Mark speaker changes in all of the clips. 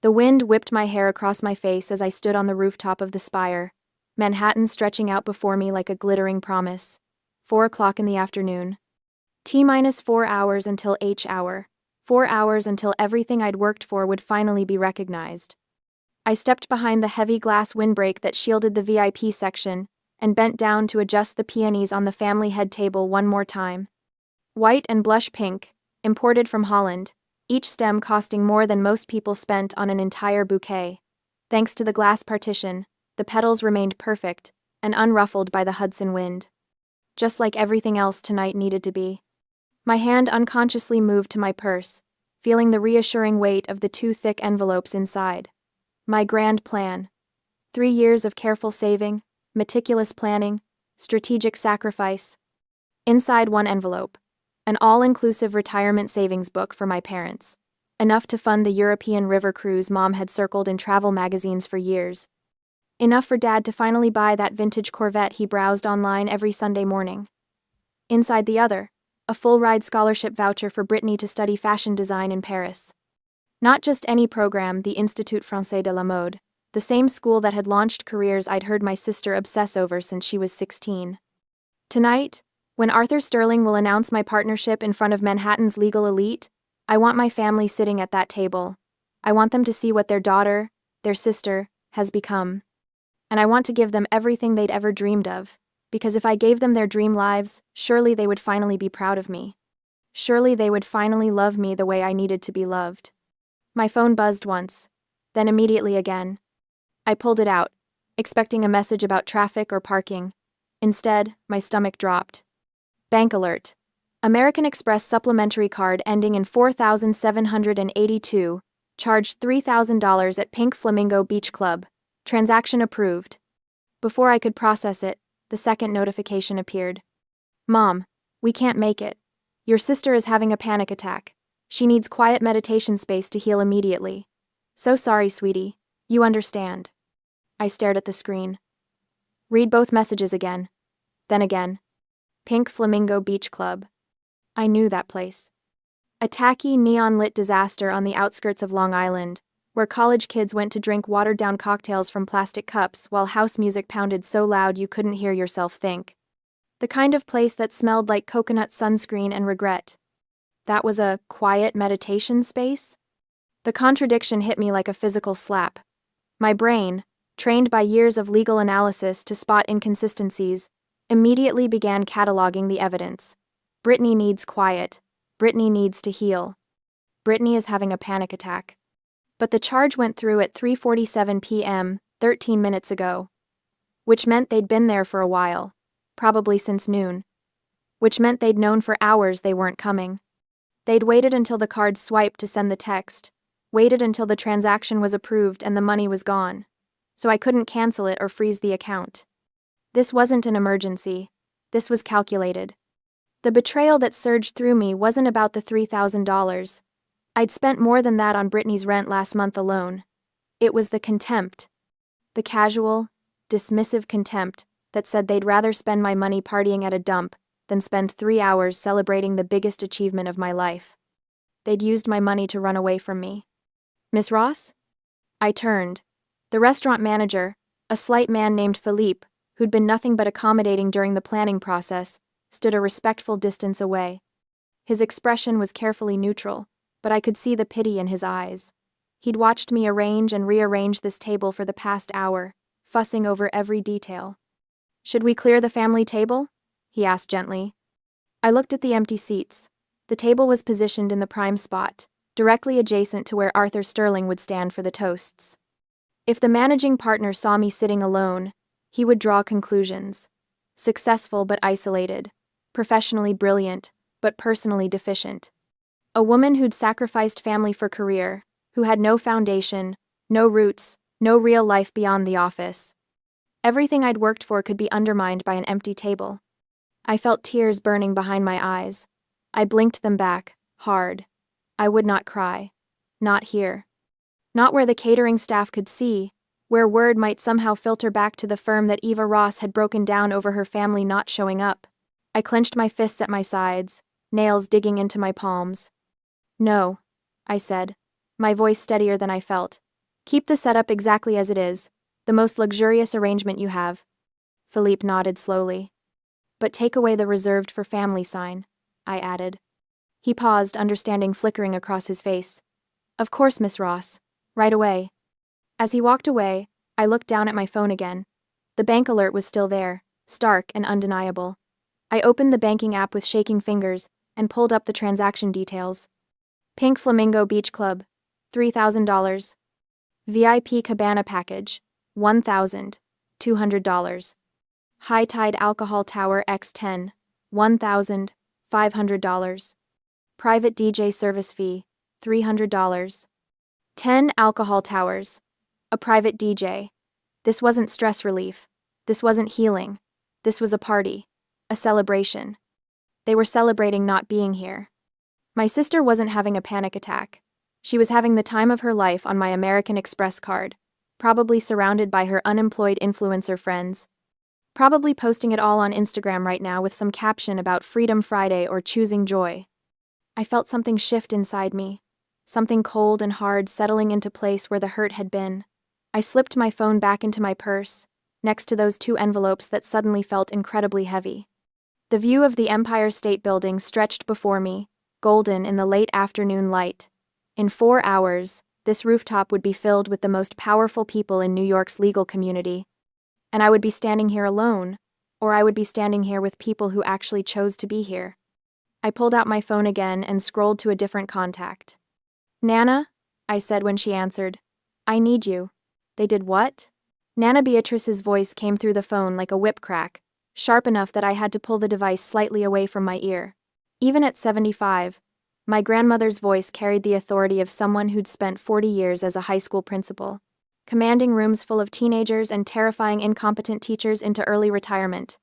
Speaker 1: The wind whipped my hair across my face as I stood on the rooftop of the spire, Manhattan stretching out before me like a glittering promise. 4 o'clock in the afternoon. T-minus 4 hours until H hour. 4 hours until everything I'd worked for would finally be recognized. I stepped behind the heavy glass windbreak that shielded the VIP section and bent down to adjust the peonies on the family head table one more time. White and blush pink, imported from Holland, each stem costing more than most people spent on an entire bouquet. Thanks to the glass partition, the petals remained perfect and unruffled by the Hudson wind. Just like everything else tonight needed to be. My hand unconsciously moved to my purse, feeling the reassuring weight of the 2 thick envelopes inside. My grand plan. 3 years of careful saving, meticulous planning, strategic sacrifice. Inside one envelope, an all-inclusive retirement savings book for my parents. Enough to fund the European river cruise Mom had circled in travel magazines for years. Enough for Dad to finally buy that vintage Corvette he browsed online every Sunday morning. Inside the other, a full-ride scholarship voucher for Brittany to study fashion design in Paris. Not just any program, the Institut Français de la Mode, the same school that had launched careers I'd heard my sister obsess over since she was 16. Tonight, when Arthur Sterling will announce my partnership in front of Manhattan's legal elite, I want my family sitting at that table. I want them to see what their daughter, their sister, has become. And I want to give them everything they'd ever dreamed of, because if I gave them their dream lives, surely they would finally be proud of me. Surely they would finally love me the way I needed to be loved. My phone buzzed once, then immediately again. I pulled it out, expecting a message about traffic or parking. Instead, my stomach dropped. Bank alert. American Express supplementary card ending in 4782, charged $3,000 at Pink Flamingo Beach Club. Transaction approved. Before I could process it, the second notification appeared. Mom, we can't make it. Your sister is having a panic attack. She needs quiet meditation space to heal immediately. So sorry, sweetie. You understand. I stared at the screen. Read both messages again. Then again. Pink Flamingo Beach Club. I knew that place. A tacky, neon-lit disaster on the outskirts of Long Island, where college kids went to drink watered-down cocktails from plastic cups while house music pounded so loud you couldn't hear yourself think. The kind of place that smelled like coconut sunscreen and regret. That was a quiet meditation space? The contradiction hit me like a physical slap. My brain, trained by years of legal analysis to spot inconsistencies, immediately began cataloging the evidence. Brittany needs quiet. Brittany needs to heal. Brittany is having a panic attack. But the charge went through at 3:47 p.m., 13 minutes ago. Which meant they'd been there for a while, probably since noon. Which meant they'd known for hours they weren't coming. They'd waited until the card swiped to send the text, waited until the transaction was approved and the money was gone. So I couldn't cancel it or freeze the account. This wasn't an emergency. This was calculated. The betrayal that surged through me wasn't about the $3,000. I'd spent more than that on Brittany's rent last month alone. It was the contempt. The casual, dismissive contempt that said they'd rather spend my money partying at a dump than spend 3 hours celebrating the biggest achievement of my life. They'd used my money to run away from me. Miss Ross? I turned. The restaurant manager, a slight man named Philippe, who'd been nothing but accommodating during the planning process, stood a respectful distance away. His expression was carefully neutral, but I could see the pity in his eyes. He'd watched me arrange and rearrange this table for the past hour, fussing over every detail. Should we clear the family table? He asked gently. I looked at the empty seats. The table was positioned in the prime spot, directly adjacent to where Arthur Sterling would stand for the toasts. If the managing partner saw me sitting alone, he would draw conclusions. Successful but isolated, professionally brilliant, but personally deficient. A woman who'd sacrificed family for career, who had no foundation, no roots, no real life beyond the office. Everything I'd worked for could be undermined by an empty table. I felt tears burning behind my eyes. I blinked them back, hard. I would not cry. Not here. Not where the catering staff could see, where word might somehow filter back to the firm that Eva Ross had broken down over her family not showing up. I clenched my fists at my sides, nails digging into my palms. No, I said, my voice steadier than I felt. Keep the setup exactly as it is, the most luxurious arrangement you have. Philippe nodded slowly. But take away the reserved for family sign, I added. He paused, understanding flickering across his face. Of course, Miss Ross. Right away. As he walked away, I looked down at my phone again. The bank alert was still there, stark and undeniable. I opened the banking app with shaking fingers and pulled up the transaction details. Pink Flamingo Beach Club, $3,000. VIP Cabana Package, $1,200. High Tide Alcohol Tower X10, $1,500. Private DJ Service Fee, $300. 10 alcohol towers. A private DJ. This wasn't stress relief. This wasn't healing. This was a party. A celebration. They were celebrating not being here. My sister wasn't having a panic attack. She was having the time of her life on my American Express card, probably surrounded by her unemployed influencer friends. Probably posting it all on Instagram right now with some caption about Freedom Friday or choosing joy. I felt something shift inside me. Something cold and hard settling into place where the hurt had been. I slipped my phone back into my purse, next to those 2 envelopes that suddenly felt incredibly heavy. The view of the Empire State Building stretched before me, golden in the late afternoon light. In 4 hours, this rooftop would be filled with the most powerful people in New York's legal community. And I would be standing here alone, or I would be standing here with people who actually chose to be here. I pulled out my phone again and scrolled to a different contact. Nana, I said when she answered. I need you. They did what? Nana Beatrice's voice came through the phone like a whip crack, sharp enough that I had to pull the device slightly away from my ear. Even at 75, my grandmother's voice carried the authority of someone who'd spent 40 years as a high school principal, commanding rooms full of teenagers and terrifying incompetent teachers into early retirement.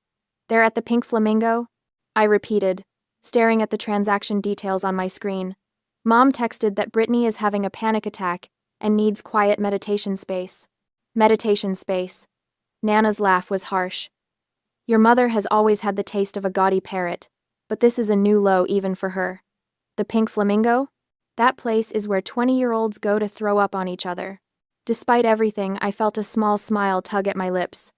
Speaker 1: They're at the Pink Flamingo? I repeated, staring at the transaction details on my screen. Mom texted that Brittany is having a panic attack and needs quiet meditation space. Meditation space. Nana's laugh was harsh. Your mother has always had the taste of a gaudy parrot, but this is a new low even for her. The Pink Flamingo? That place is where 20-year-olds go to throw up on each other. Despite everything, I felt a small smile tug at my lips.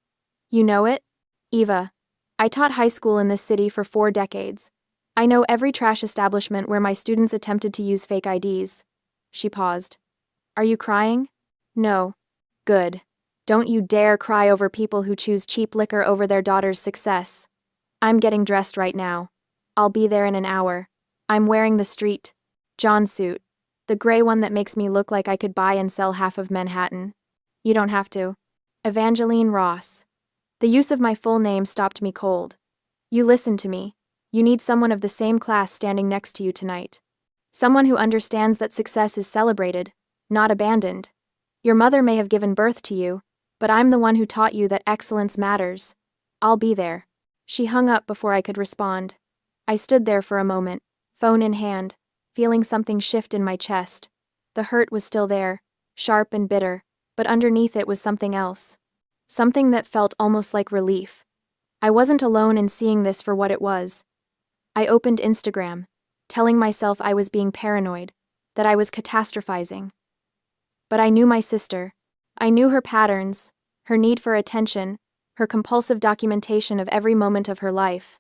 Speaker 1: You know it? Eva. I taught high school in this city for 4 decades. I know every trash establishment where my students attempted to use fake IDs. She paused. Are you crying? No. Good. Don't you dare cry over people who choose cheap liquor over their daughter's success. I'm getting dressed right now. I'll be there in an hour. I'm wearing the street John suit. The gray one that makes me look like I could buy and sell half of Manhattan. You don't have to. Evangeline Ross. The use of my full name stopped me cold. You listen to me. You need someone of the same class standing next to you tonight. Someone who understands that success is celebrated, not abandoned. Your mother may have given birth to you, but I'm the one who taught you that excellence matters. I'll be there. She hung up before I could respond. I stood there for a moment, phone in hand, feeling something shift in my chest. The hurt was still there, sharp and bitter, but underneath it was something else. Something that felt almost like relief. I wasn't alone in seeing this for what it was. I opened Instagram, telling myself I was being paranoid, that I was catastrophizing. But I knew my sister. I knew her patterns, her need for attention, her compulsive documentation of every moment of her life.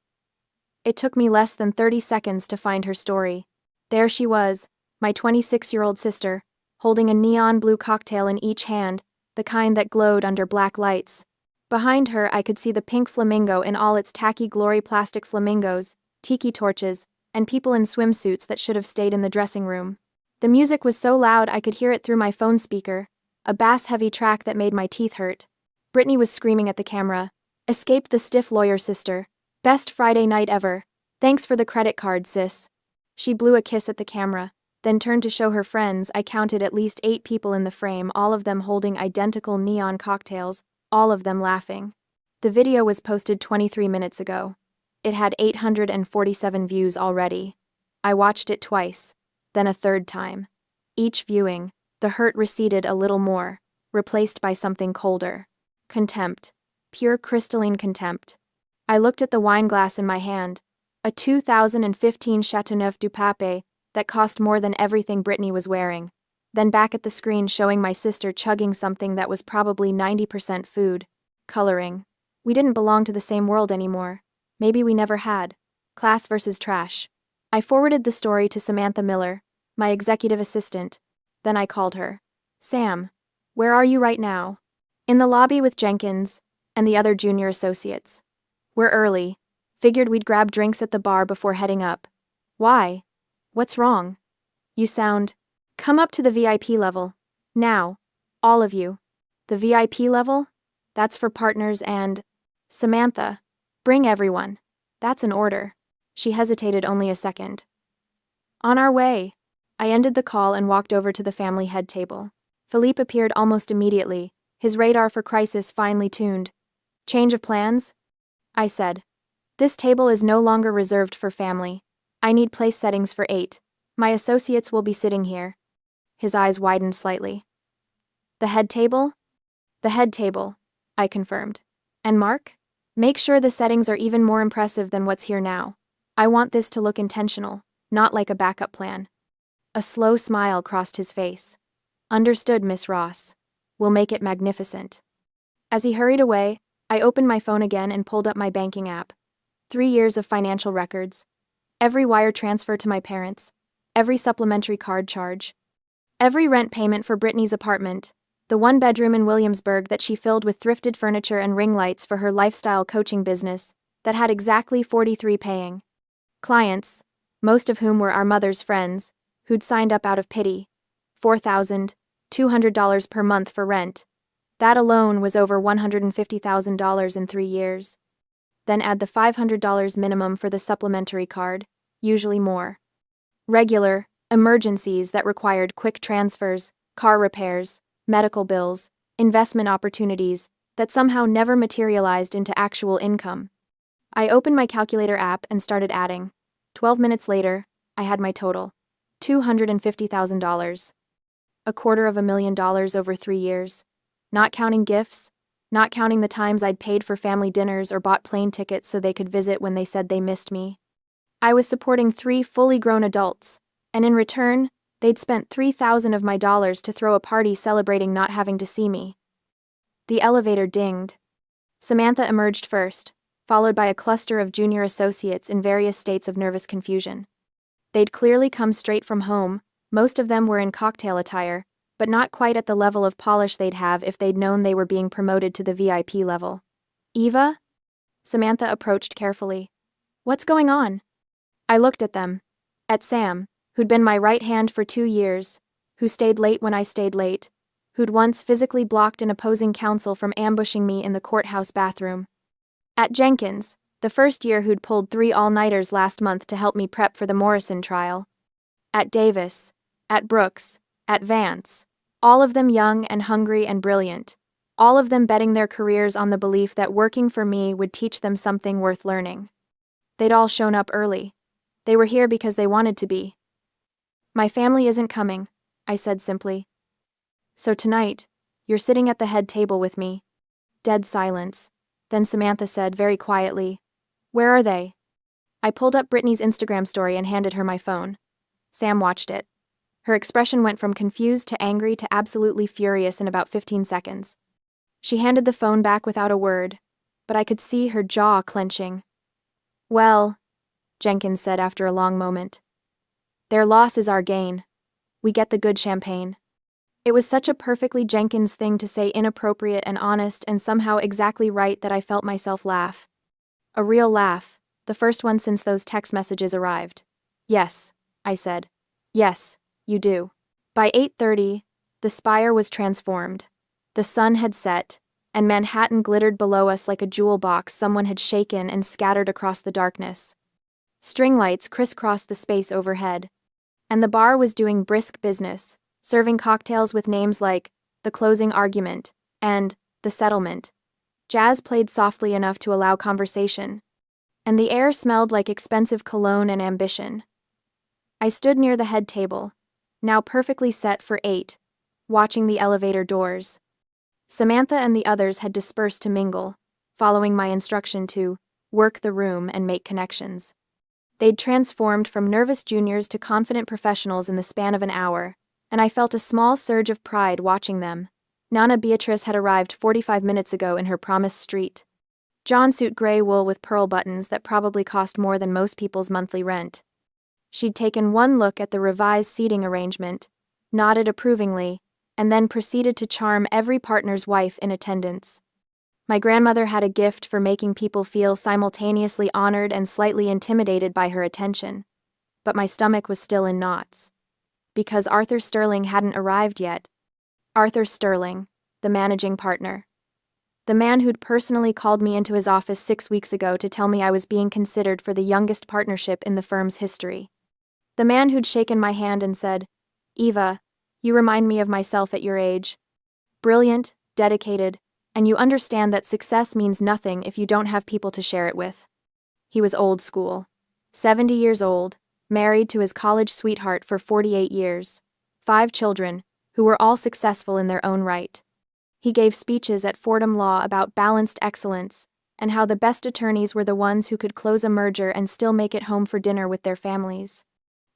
Speaker 1: It took me less than 30 seconds to find her story. There she was, my 26-year-old sister, holding a neon blue cocktail in each hand, the kind that glowed under black lights. Behind her I could see the Pink Flamingo in all its tacky glory, plastic flamingos, tiki torches, and people in swimsuits that should have stayed in the dressing room. The music was so loud I could hear it through my phone speaker, a bass-heavy track that made my teeth hurt. Brittany was screaming at the camera. Escaped the stiff lawyer sister. Best Friday night ever. Thanks for the credit card, sis. She blew a kiss at the camera, then turned to show her friends. I counted at least 8 people in the frame, all of them holding identical neon cocktails, all of them laughing. The video was posted 23 minutes ago. It had 847 views already. I watched it twice, then a third time. Each viewing, the hurt receded a little more, replaced by something colder. Contempt. Pure crystalline contempt. I looked at the wine glass in my hand, a 2015 Chateauneuf du Pape that cost more than everything Brittany was wearing. then back at the screen showing my sister chugging something that was probably 90% food. Coloring. We didn't belong to the same world anymore. Maybe we never had. Class versus trash. I forwarded the story to Samantha Miller, my executive assistant. Then I called her. Sam, where are you right now? In the lobby with Jenkins and the other junior associates. We're early. Figured we'd grab drinks at the bar before heading up. Why? What's wrong? You sound... Come up to the VIP level. Now. All of you. The VIP level? That's for partners and... Samantha. Bring everyone. That's an order. She hesitated only a second. On our way. I ended the call and walked over to the family head table. Philippe appeared almost immediately, his radar for crisis finely tuned. Change of plans? I said. This table is no longer reserved for family. I need place settings for 8. My associates will be sitting here. His eyes widened slightly. The head table? The head table, I confirmed. And Mark? Make sure the settings are even more impressive than what's here now. I want this to look intentional, not like a backup plan. A slow smile crossed his face. Understood, Miss Ross. We'll make it magnificent. As he hurried away, I opened my phone again and pulled up my banking app. 3 years of financial records. Every wire transfer to my parents. Every supplementary card charge. Every rent payment for Brittany's apartment, the 1-bedroom in Williamsburg that she filled with thrifted furniture and ring lights for her lifestyle coaching business, that had exactly 43 paying clients, most of whom were our mother's friends, who'd signed up out of pity. $4,200 per month for rent. That alone was over $150,000 in 3 years. Then add the $500 minimum for the supplementary card, usually more. Regular, emergencies that required quick transfers, car repairs, medical bills, investment opportunities that somehow never materialized into actual income. I opened my calculator app and started adding. 12 minutes later, I had my total. $250,000. $250,000 over 3 years. Not counting gifts, not counting the times I'd paid for family dinners or bought plane tickets so they could visit when they said they missed me. I was supporting 3 fully grown adults, and in return, they'd spent $3,000 of my dollars to throw a party celebrating not having to see me. The elevator dinged. Samantha emerged first, followed by a cluster of junior associates in various states of nervous confusion. They'd clearly come straight from home, most of them were in cocktail attire, but not quite at the level of polish they'd have if they'd known they were being promoted to the VIP level. Eva? Samantha approached carefully. What's going on? I looked at them. At Sam, who'd been my right hand for 2 years, who stayed late when I stayed late, who'd once physically blocked an opposing counsel from ambushing me in the courthouse bathroom. At Jenkins, the first year who'd pulled 3 all-nighters last month to help me prep for the Morrison trial. At Davis, at Brooks, at Vance, all of them young and hungry and brilliant, all of them betting their careers on the belief that working for me would teach them something worth learning. They'd all shown up early. They were here because they wanted to be. My family isn't coming, I said simply. So tonight, you're sitting at the head table with me. Dead silence. Then Samantha said very quietly, Where are they? I pulled up Brittany's Instagram story and handed her my phone. Sam watched it. Her expression went from confused to angry to absolutely furious in about 15 seconds. She handed the phone back without a word, but I could see her jaw clenching. Well, Jenkins said after a long moment. Their loss is our gain. We get the good champagne. It was such a perfectly Jenkins thing to say, inappropriate and honest and somehow exactly right, that I felt myself laugh. A real laugh, the first one since those text messages arrived. Yes, I said. Yes, you do. By 8:30, the spire was transformed. The sun had set, and Manhattan glittered below us like a jewel box someone had shaken and scattered across the darkness. String lights crisscrossed the space overhead, and the bar was doing brisk business, serving cocktails with names like The Closing Argument and The Settlement. Jazz played softly enough to allow conversation, and the air smelled like expensive cologne and ambition. I stood near the head table, now perfectly set for 8, watching the elevator doors. Samantha and the others had dispersed to mingle, following my instruction to work the room and make connections. They'd transformed from nervous juniors to confident professionals in the span of an hour, and I felt a small surge of pride watching them. Nana Beatrice had arrived 45 minutes ago in her promised street. John suit gray wool with pearl buttons that probably cost more than most people's monthly rent. She'd taken one look at the revised seating arrangement, nodded approvingly, and then proceeded to charm every partner's wife in attendance. My grandmother had a gift for making people feel simultaneously honored and slightly intimidated by her attention. But my stomach was still in knots. Because Arthur Sterling hadn't arrived yet. Arthur Sterling, the managing partner. The man who'd personally called me into his office 6 weeks ago to tell me I was being considered for the youngest partnership in the firm's history. The man who'd shaken my hand and said, "Eva, you remind me of myself at your age. Brilliant, dedicated, and you understand that success means nothing if you don't have people to share it with." He was old school. 70 years old, married to his college sweetheart for 48 years, 5 children, who were all successful in their own right. He gave speeches at Fordham Law about balanced excellence, and how the best attorneys were the ones who could close a merger and still make it home for dinner with their families.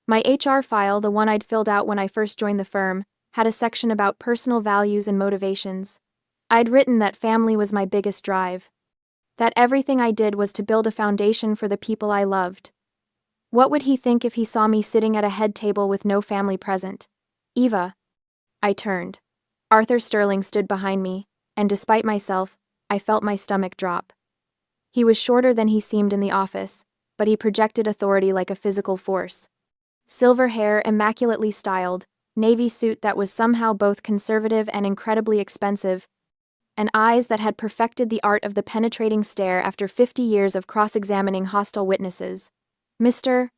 Speaker 1: My HR file, the one I'd filled out when I first joined the firm, had a section about personal values and motivations. I'd written that family was my biggest drive. That everything I did was to build a foundation for the people I loved. What would he think if he saw me sitting at a head table with no family present? "Eva." I turned. Arthur Sterling stood behind me, and despite myself, I felt my stomach drop. He was shorter than he seemed in the office, but he projected authority like a physical force. Silver hair, immaculately styled, navy suit that was somehow both conservative and incredibly expensive, and eyes that had perfected the art of the penetrating stare after 50 years of cross-examining hostile witnesses. "Mr.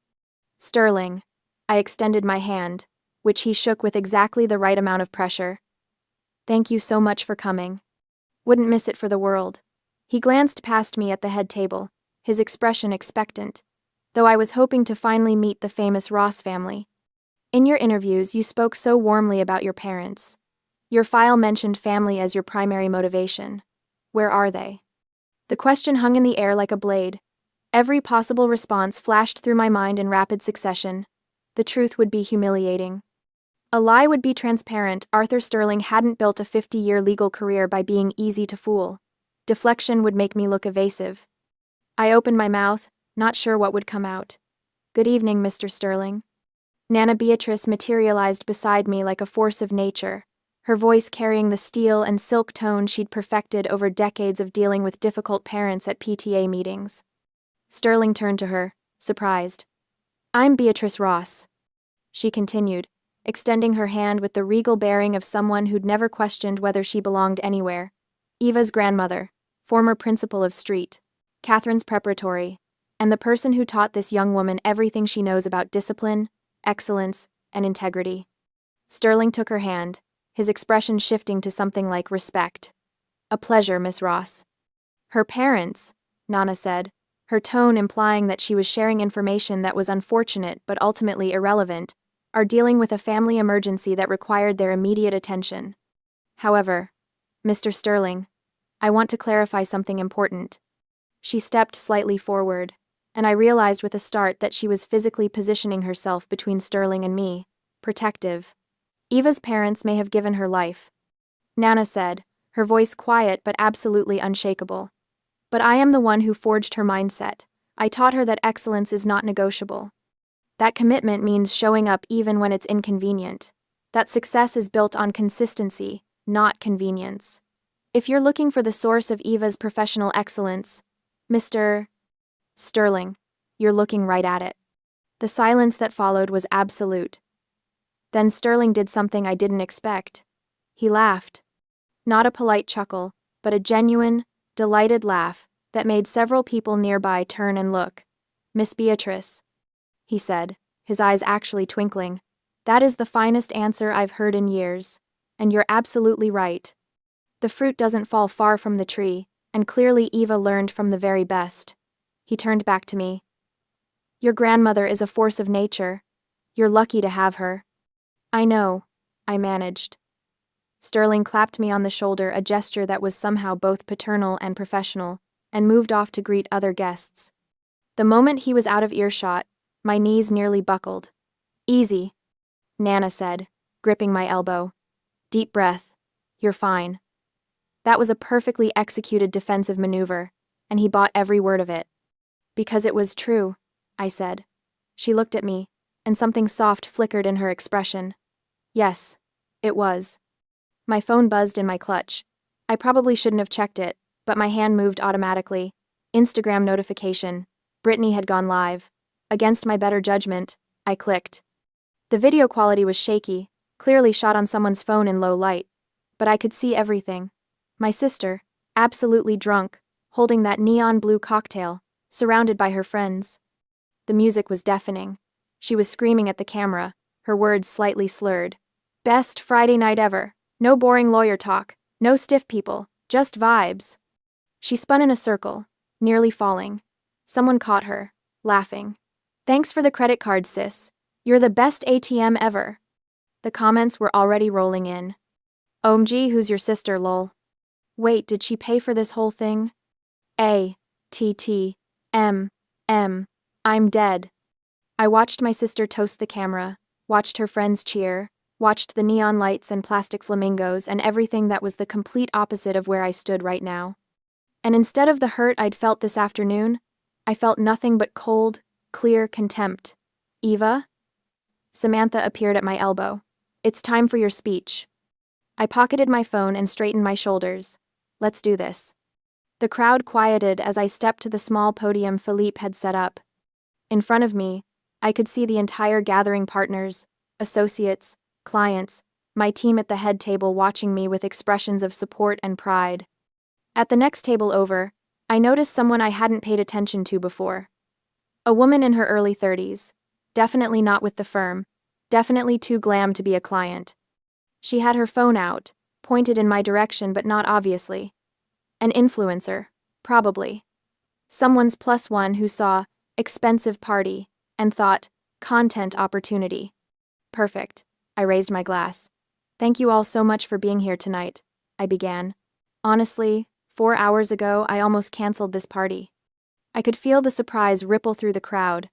Speaker 1: Sterling." I extended my hand, which he shook with exactly the right amount of pressure. "Thank you so much for coming. Wouldn't miss it for the world." He glanced past me at the head table, his expression expectant, though I was hoping to finally meet the famous Ross family. "In your interviews, you spoke so warmly about your parents. Your file mentioned family as your primary motivation. Where are they?" The question hung in the air like a blade. Every possible response flashed through my mind in rapid succession. The truth would be humiliating. A lie would be transparent. Arthur Sterling hadn't built a 50-year legal career by being easy to fool. Deflection would make me look evasive. I opened my mouth, not sure what would come out. "Good evening, Mr. Sterling." Nana Beatrice materialized beside me like a force of nature, her voice carrying the steel and silk tone she'd perfected over decades of dealing with difficult parents at PTA meetings. Sterling turned to her, surprised. "I'm Beatrice Ross," she continued, extending her hand with the regal bearing of someone who'd never questioned whether she belonged anywhere. "Eva's grandmother, former principal of Street, Catherine's preparatory, and the person who taught this young woman everything she knows about discipline, excellence, and integrity." Sterling took her hand, his expression shifting to something like respect. "A pleasure, Miss Ross." "Her parents," Nana said, her tone implying that she was sharing information that was unfortunate but ultimately irrelevant, "are dealing with a family emergency that required their immediate attention. However, Mr. Sterling, I want to clarify something important." She stepped slightly forward, and I realized with a start that she was physically positioning herself between Sterling and me, protective. "Eva's parents may have given her life," Nana said, her voice quiet but absolutely unshakable. "But I am the one who forged her mindset. I taught her that excellence is not negotiable. That commitment means showing up even when it's inconvenient. That success is built on consistency, not convenience. If you're looking for the source of Eva's professional excellence, Mr. Sterling, you're looking right at it." The silence that followed was absolute. Then Sterling did something I didn't expect. He laughed. Not a polite chuckle, but a genuine, delighted laugh that made several people nearby turn and look. "Miss Beatrice," he said, his eyes actually twinkling, "that is the finest answer I've heard in years, and you're absolutely right. The fruit doesn't fall far from the tree, and clearly Eva learned from the very best." He turned back to me. "Your grandmother is a force of nature. You're lucky to have her." "I know," I managed. Sterling clapped me on the shoulder, a gesture that was somehow both paternal and professional, and moved off to greet other guests. The moment he was out of earshot, my knees nearly buckled. "Easy," Nana said, gripping my elbow. Deep breath. You're fine. That was a perfectly executed defensive maneuver, and he bought every word of it. Because it was true, I said. She looked at me, and something soft flickered in her expression. Yes, it was. My phone buzzed in my clutch. I probably shouldn't have checked it, but my hand moved automatically. Instagram notification. Brittany had gone live. Against my better judgment, I clicked. The video quality was shaky, clearly shot on someone's phone in low light, but I could see everything. My sister, absolutely drunk, holding that neon blue cocktail, surrounded by her friends. The music was deafening. She was screaming at the camera, her words slightly slurred. Best Friday night ever. No boring lawyer talk, no stiff people, just vibes. She spun in a circle, nearly falling. Someone caught her, laughing. Thanks for the credit card, sis. You're the best ATM ever. The comments were already rolling in. OMG, who's your sister, lol? Wait, did she pay for this whole thing? ATM. I'm dead. I watched my sister toast the camera, watched her friends cheer, watched the neon lights and plastic flamingos and everything that was the complete opposite of where I stood right now. And instead of the hurt I'd felt this afternoon, I felt nothing but cold, clear contempt. Eva? Samantha appeared at my elbow. It's time for your speech. I pocketed my phone and straightened my shoulders. Let's do this. The crowd quieted as I stepped to the small podium Philippe had set up. In front of me, I could see the entire gathering partners, associates, clients, my team at the head table watching me with expressions of support and pride. At the next table over, I noticed someone I hadn't paid attention to before. A woman in her early 30s, definitely not with the firm, definitely too glam to be a client. She had her phone out, pointed in my direction but not obviously. An influencer, probably. Someone's +1 who saw expensive party and thought content opportunity. Perfect. I raised my glass. Thank you all so much for being here tonight, I began. Honestly, 4 hours ago I almost canceled this party. I could feel the surprise ripple through the crowd.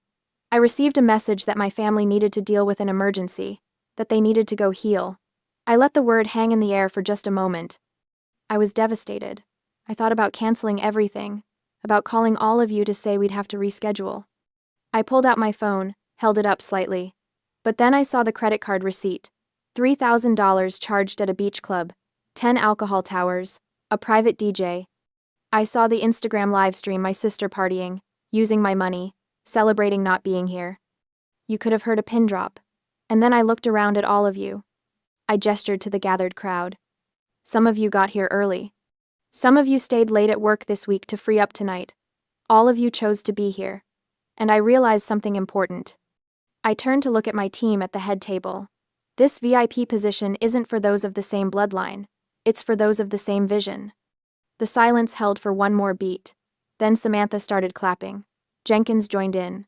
Speaker 1: I received a message that my family needed to deal with an emergency, that they needed to go heal. I let the word hang in the air for just a moment. I was devastated. I thought about canceling everything, about calling all of you to say we'd have to reschedule. I pulled out my phone, held it up slightly. But then I saw the credit card receipt. $3,000 charged at a beach club, 10 alcohol towers, a private DJ. I saw the Instagram livestream my sister partying, using my money, celebrating not being here. You could have heard a pin drop. And then I looked around at all of you. I gestured to the gathered crowd. Some of you got here early. Some of you stayed late at work this week to free up tonight. All of you chose to be here. And I realized something important. I turned to look at my team at the head table. This VIP position isn't for those of the same bloodline. It's for those of the same vision. The silence held for one more beat. Then Samantha started clapping. Jenkins joined in.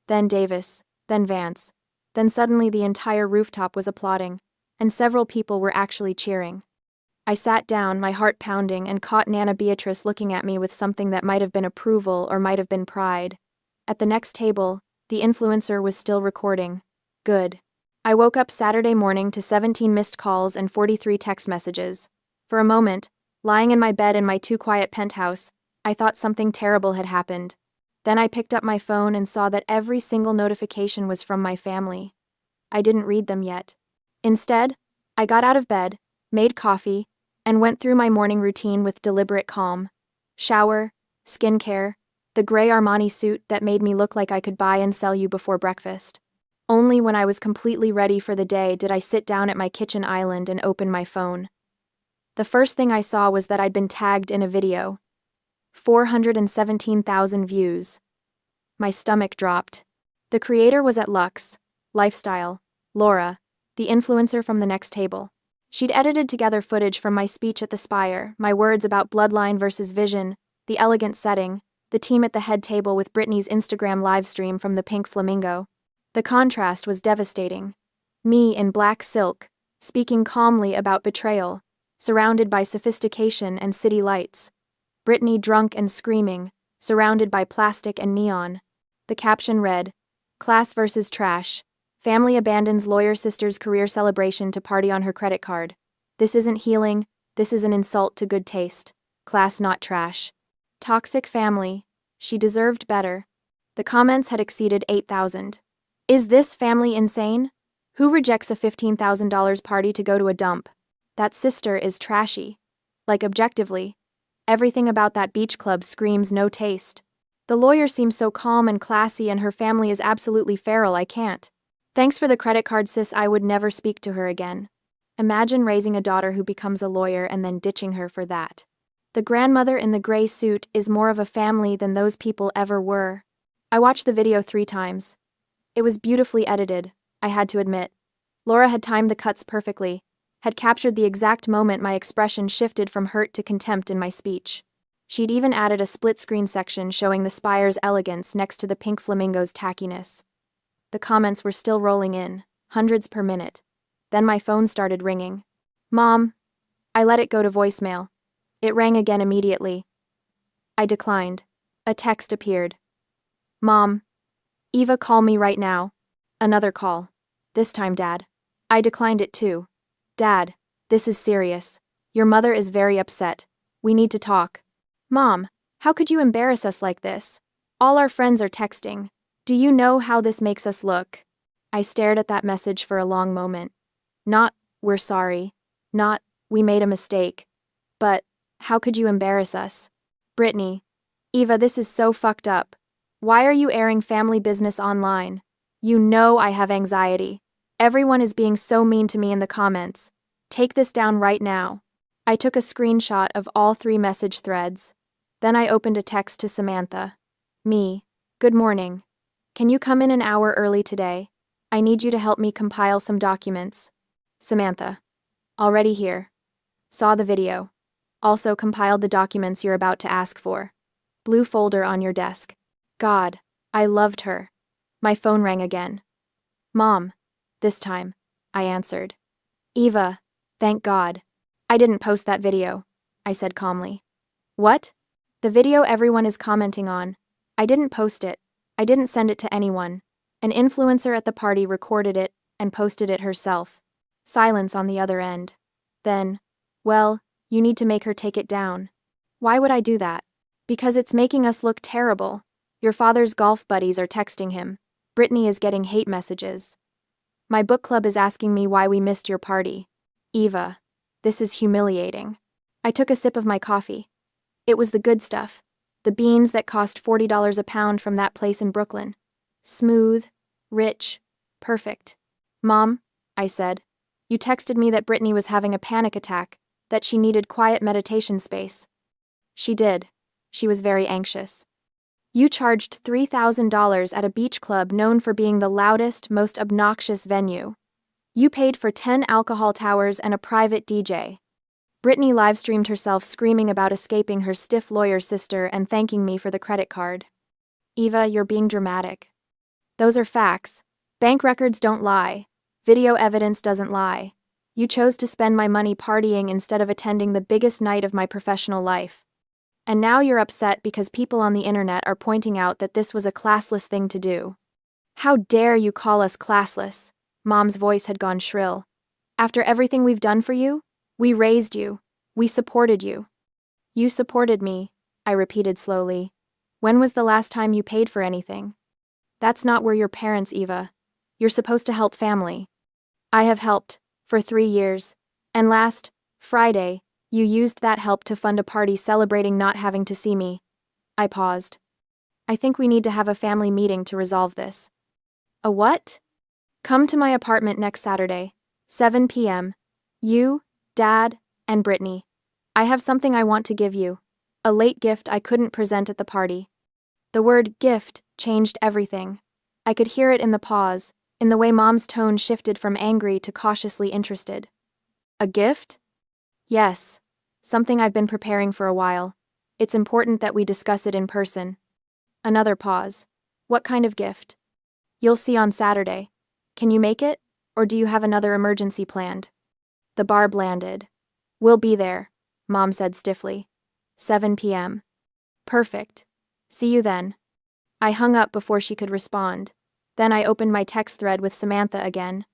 Speaker 1: Then Davis. Then Vance. Then suddenly the entire rooftop was applauding, and several people were actually cheering. I sat down, my heart pounding, and caught Nana Beatrice looking at me with something that might have been approval or might have been pride. At the next table, the influencer was still recording. Good. I woke up Saturday morning to 17 missed calls and 43 text messages. For a moment, lying in my bed in my too-quiet penthouse, I thought something terrible had happened. Then I picked up my phone and saw that every single notification was from my family. I didn't read them yet. Instead, I got out of bed, made coffee, and went through my morning routine with deliberate calm. Shower, skincare, the gray Armani suit that made me look like I could buy and sell you before breakfast. Only when I was completely ready for the day did I sit down at my kitchen island and open my phone. The first thing I saw was that I'd been tagged in a video. 417,000 views. My stomach dropped. The creator was at Lux, Lifestyle, Laura, the influencer from the next table. She'd edited together footage from my speech at the Spire, my words about bloodline versus vision, the elegant setting, the team at the head table with Brittany's Instagram livestream from the Pink Flamingo. The contrast was devastating. Me in black silk, speaking calmly about betrayal, surrounded by sophistication and city lights. Brittany drunk and screaming, surrounded by plastic and neon. The caption read, "Class versus trash. Family abandons lawyer sister's career celebration to party on her credit card. This isn't healing, this is an insult to good taste. Class not trash. Toxic family. She deserved better. The comments had exceeded 8,000. Is this family insane? Who rejects a $15,000 party to go to a dump? That sister is trashy. Like, objectively. Everything about that beach club screams no taste. The lawyer seems so calm and classy, and her family is absolutely feral. I can't. Thanks for the credit card, sis. I would never speak to her again. Imagine raising a daughter who becomes a lawyer and then ditching her for that. The grandmother in the gray suit is more of a family than those people ever were. I watched the video 3 times. It was beautifully edited, I had to admit. Laura had timed the cuts perfectly, had captured the exact moment my expression shifted from hurt to contempt in my speech. She'd even added a split-screen section showing the spire's elegance next to the pink flamingo's tackiness. The comments were still rolling in, hundreds per minute. Then my phone started ringing. Mom. I let it go to voicemail. It rang again immediately. I declined. A text appeared. Mom. Eva, call me right now. Another call. This time, Dad. I declined it too. Dad, this is serious. Your mother is very upset. We need to talk. Mom, how could you embarrass us like this? All our friends are texting. Do you know how this makes us look? I stared at that message for a long moment. Not, we're sorry. Not, we made a mistake. But, how could you embarrass us? Brittany. Eva, this is so fucked up. Why are you airing family business online? You know I have anxiety. Everyone is being so mean to me in the comments. Take this down right now. I took a screenshot of all 3 message threads. Then I opened a text to Samantha. Me. Good morning. Can you come in an hour early today? I need you to help me compile some documents. Samantha. Already here. Saw the video. Also compiled the documents you're about to ask for. Blue folder on your desk. God, I loved her. My phone rang again. Mom. This time, I answered. Eva, thank God. I didn't post that video, I said calmly. What? The video everyone is commenting on. I didn't post it. I didn't send it to anyone. An influencer at the party recorded it and posted it herself. Silence on the other end. Then, well, you need to make her take it down. Why would I do that? Because it's making us look terrible. Your father's golf buddies are texting him. Brittany is getting hate messages. My book club is asking me why we missed your party. Eva, this is humiliating. I took a sip of my coffee. It was the good stuff. The beans that cost $40 a pound from that place in Brooklyn. Smooth, rich, perfect. Mom, I said, you texted me that Brittany was having a panic attack, that she needed quiet meditation space. She did. She was very anxious. You charged $3,000 at a beach club known for being the loudest, most obnoxious venue. You paid for 10 alcohol towers and a private DJ. Brittany livestreamed herself screaming about escaping her stiff lawyer sister and thanking me for the credit card. Eva, you're being dramatic. Those are facts. Bank records don't lie. Video evidence doesn't lie. You chose to spend my money partying instead of attending the biggest night of my professional life. And now you're upset because people on the internet are pointing out that this was a classless thing to do. How dare you call us classless? Mom's voice had gone shrill. After everything we've done for you? We raised you. We supported you. You supported me, I repeated slowly. When was the last time you paid for anything? That's not where your parents, Eva. You're supposed to help family. I have helped, for 3 years. And last Friday, you used that help to fund a party celebrating not having to see me. I paused. I think we need to have a family meeting to resolve this. A what? Come to my apartment next Saturday, 7 p.m. You, Dad, and Brittany. I have something I want to give you. A late gift I couldn't present at the party. The word gift changed everything. I could hear it in the pause, in the way Mom's tone shifted from angry to cautiously interested. A gift? Yes. Something I've been preparing for a while. It's important that we discuss it in person. Another pause. What kind of gift? You'll see on Saturday. Can you make it? Or do you have another emergency planned? The barb landed. We'll be there, Mom said stiffly. 7 p.m. Perfect. See you then. I hung up before she could respond. Then I opened my text thread with Samantha again.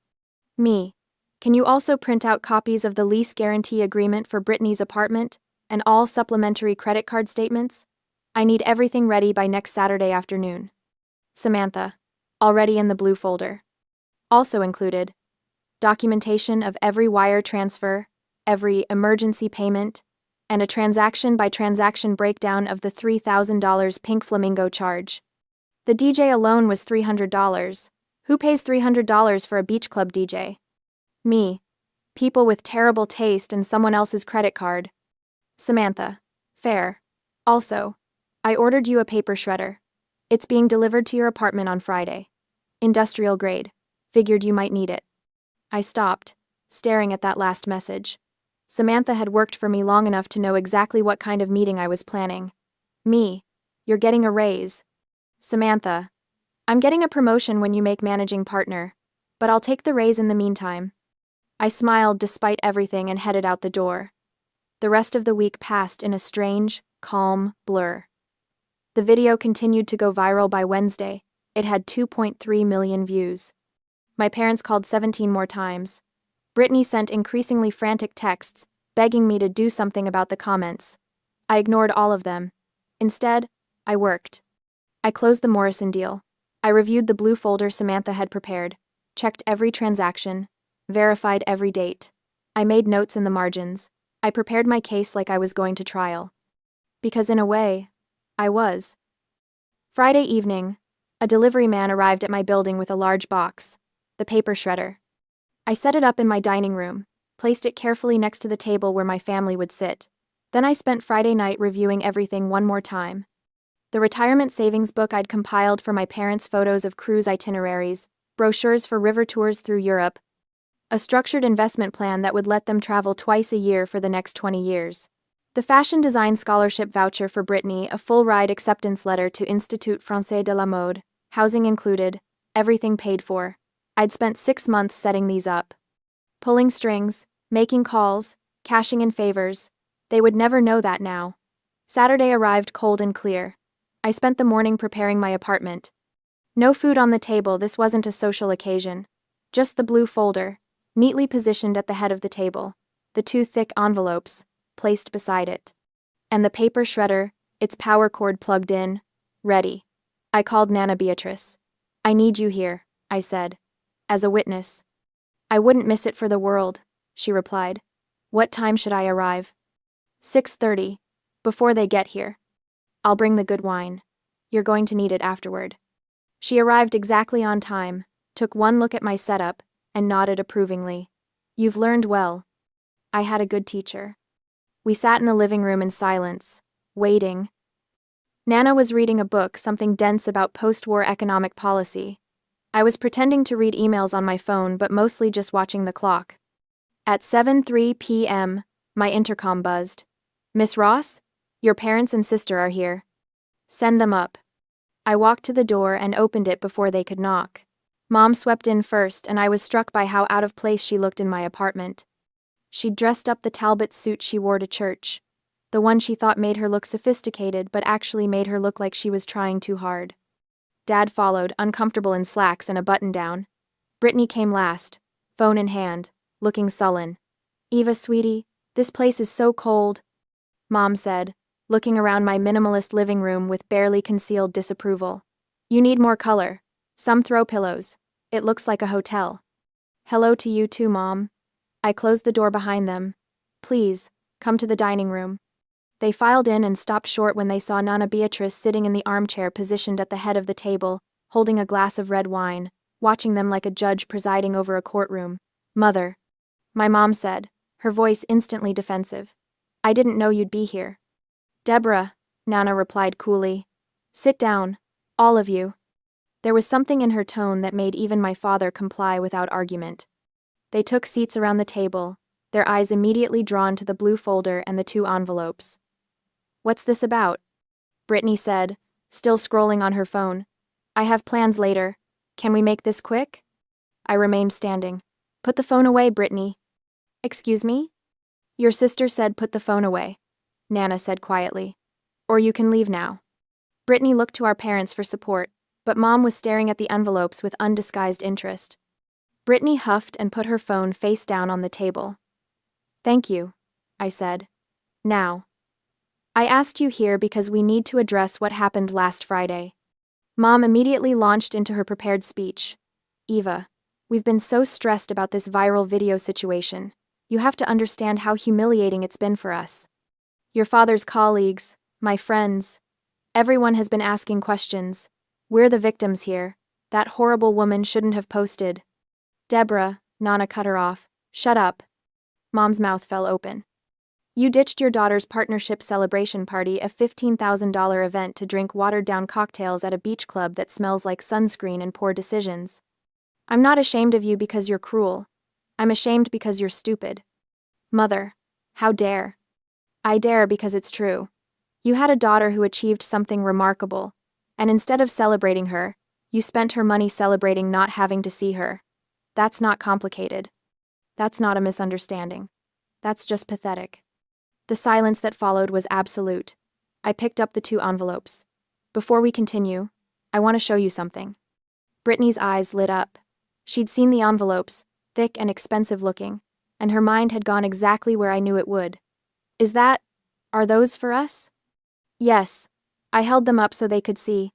Speaker 1: Me. Can you also print out copies of the lease guarantee agreement for Brittany's apartment and all supplementary credit card statements? I need everything ready by next Saturday afternoon. Samantha. Already in the blue folder. Also included documentation of every wire transfer, every emergency payment, and a transaction-by-transaction breakdown of the $3,000 Pink Flamingo charge. The DJ alone was $300. Who pays $300 for a beach club DJ? Me. People with terrible taste and someone else's credit card. Samantha. Fair. Also, I ordered you a paper shredder. It's being delivered to your apartment on Friday. Industrial grade. Figured you might need it. I stopped, staring at that last message. Samantha had worked for me long enough to know exactly what kind of meeting I was planning. Me. You're getting a raise. Samantha. I'm getting a promotion when you make managing partner, but I'll take the raise in the meantime. I smiled despite everything and headed out the door. The rest of the week passed in a strange, calm blur. The video continued to go viral by Wednesday. It had 2.3 million views. My parents called 17 more times. Brittany sent increasingly frantic texts, begging me to do something about the comments. I ignored all of them. Instead, I worked. I closed the Morrison deal. I reviewed the blue folder Samantha had prepared, checked every transaction, verified every date. I made notes in the margins. I prepared my case like I was going to trial. Because in a way, I was. Friday evening, a delivery man arrived at my building with a large box, the paper shredder. I set it up in my dining room, placed it carefully next to the table where my family would sit. Then I spent Friday night reviewing everything one more time. The retirement savings book I'd compiled for my parents' photos of cruise itineraries, brochures for river tours through Europe, a structured investment plan that would let them travel twice a year for the next 20 years. The fashion design scholarship voucher for Brittany, a full-ride acceptance letter to Institut Français de la Mode, housing included, everything paid for. I'd spent 6 months setting these up. Pulling strings, making calls, cashing in favors. They would never know that now. Saturday arrived cold and clear. I spent the morning preparing my apartment. No food on the table, this wasn't a social occasion. Just the blue folder, neatly positioned at the head of the table, the 2 thick envelopes, placed beside it. And the paper shredder, its power cord plugged in, ready. I called Nana Beatrice. I need you here, I said. As a witness. I wouldn't miss it for the world, she replied. What time should I arrive? 6:30, before they get here. I'll bring the good wine. You're going to need it afterward. She arrived exactly on time, took one look at my setup, and nodded approvingly. You've learned well. I had a good teacher. We sat in the living room in silence, waiting. Nana was reading a book, something dense about post-war economic policy. I was pretending to read emails on my phone, but mostly just watching the clock. At 7:03 p.m., my intercom buzzed. Miss Ross? Your parents and sister are here. Send them up. I walked to the door and opened it before they could knock. Mom swept in first, and I was struck by how out of place she looked in my apartment. She'd dressed up the Talbot suit she wore to church, the one she thought made her look sophisticated but actually made her look like she was trying too hard. Dad followed, uncomfortable in slacks and a button-down. Brittany came last, phone in hand, looking sullen. Eva, sweetie, this place is so cold, Mom said, looking around my minimalist living room with barely concealed disapproval. You need more color. Some throw pillows. It looks like a hotel. Hello to you too, Mom. I closed the door behind them. Please, come to the dining room. They filed in and stopped short when they saw Nana Beatrice sitting in the armchair positioned at the head of the table, holding a glass of red wine, watching them like a judge presiding over a courtroom. Mother. My mom said, her voice instantly defensive. I didn't know you'd be here. Deborah, Nana replied coolly. Sit down, all of you. There was something in her tone that made even my father comply without argument. They took seats around the table, their eyes immediately drawn to the blue folder and the 2 envelopes. What's this about? Brittany said, still scrolling on her phone. I have plans later. Can we make this quick? I remained standing. Put the phone away, Brittany. Excuse me? Your sister said put the phone away, Nana said quietly. Or you can leave now. Brittany looked to our parents for support. but Mom was staring at the envelopes with undisguised interest. Brittany huffed and put her phone face down on the table. "Thank you," I said. "Now. I asked you here because we need to address what happened last Friday." Mom immediately launched into her prepared speech. "Eva, we've been so stressed about this viral video situation. You have to understand how humiliating it's been for us. Your father's colleagues, my friends, everyone has been asking questions. We're the victims here. That horrible woman shouldn't have posted." "Deborah," Nana cut her off. "Shut up." Mom's mouth fell open. "You ditched your daughter's partnership celebration party, a $15,000 event, to drink watered-down cocktails at a beach club that smells like sunscreen and poor decisions. I'm not ashamed of you because you're cruel. I'm ashamed because you're stupid. Mother, how dare?" "I dare because it's true. You had a daughter who achieved something remarkable, and instead of celebrating her, you spent her money celebrating not having to see her. That's not complicated. That's not a misunderstanding. That's just pathetic." The silence that followed was absolute. I picked up the 2 envelopes. "Before we continue, I want to show you something." Brittany's eyes lit up. She'd seen the envelopes, thick and expensive looking, and her mind had gone exactly where I knew it would. Are those for us?" "Yes." I held them up so they could see.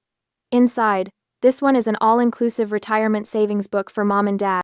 Speaker 1: "Inside, this one is an all-inclusive retirement savings book for Mom and Dad.